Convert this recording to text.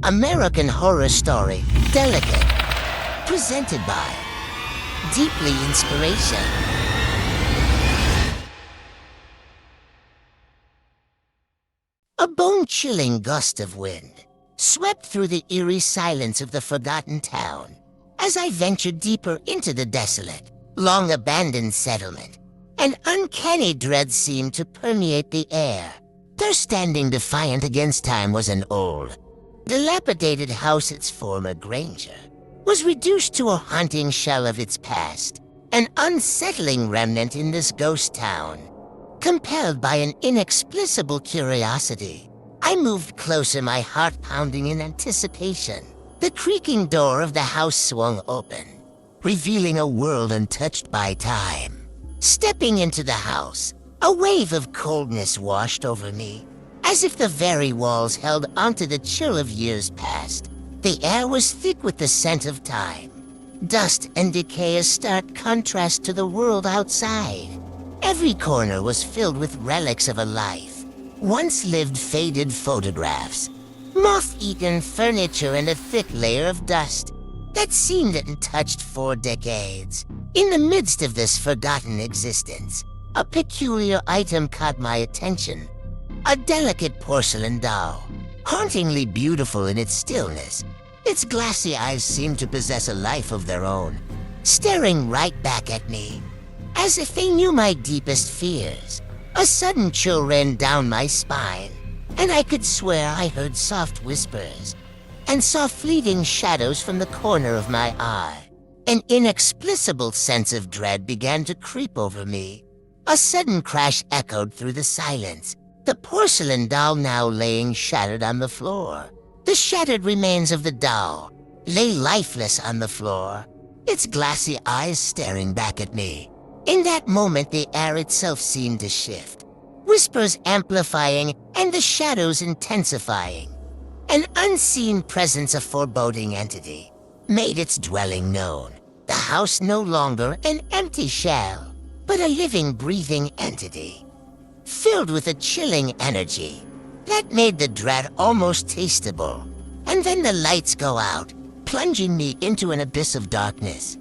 American Horror Story, Delicate, presented by Deeply Inspiration. A bone-chilling gust of wind swept through the eerie silence of the forgotten town as I ventured deeper into the desolate, long-abandoned settlement. An uncanny dread seemed to permeate the air. There, standing defiant against time, was an old, dilapidated house. Its former grandeur was reduced to a haunting shell of its past, an unsettling remnant in this ghost town. Compelled by an inexplicable curiosity, I moved closer, my heart pounding in anticipation. The creaking door of the house swung open, revealing a world untouched by time. Stepping into the house, a wave of coldness washed over me, as if the very walls held onto the chill of years past. The air was thick with the scent of time, dust and decay, a stark contrast to the world outside. Every corner was filled with relics of a life once lived, faded photographs, moth-eaten furniture, and a thick layer of dust that seemed untouched for decades. In the midst of this forgotten existence, a peculiar item caught my attention. A delicate porcelain doll, hauntingly beautiful in its stillness. Its glassy eyes seemed to possess a life of their own, staring right back at me, as if they knew my deepest fears. A sudden chill ran down my spine, and I could swear I heard soft whispers and saw fleeting shadows from the corner of my eye. An inexplicable sense of dread began to creep over me. A sudden crash echoed through the silence, the porcelain doll now laying shattered on the floor. The shattered remains of the doll lay lifeless on the floor, its glassy eyes staring back at me. In that moment, the air itself seemed to shift, whispers amplifying and the shadows intensifying. An unseen presence, a foreboding entity, made its dwelling known. The house no longer an empty shell, but a living, breathing entity, filled with a chilling energy that made the dread almost tasteable. And then the lights go out, plunging me into an abyss of darkness.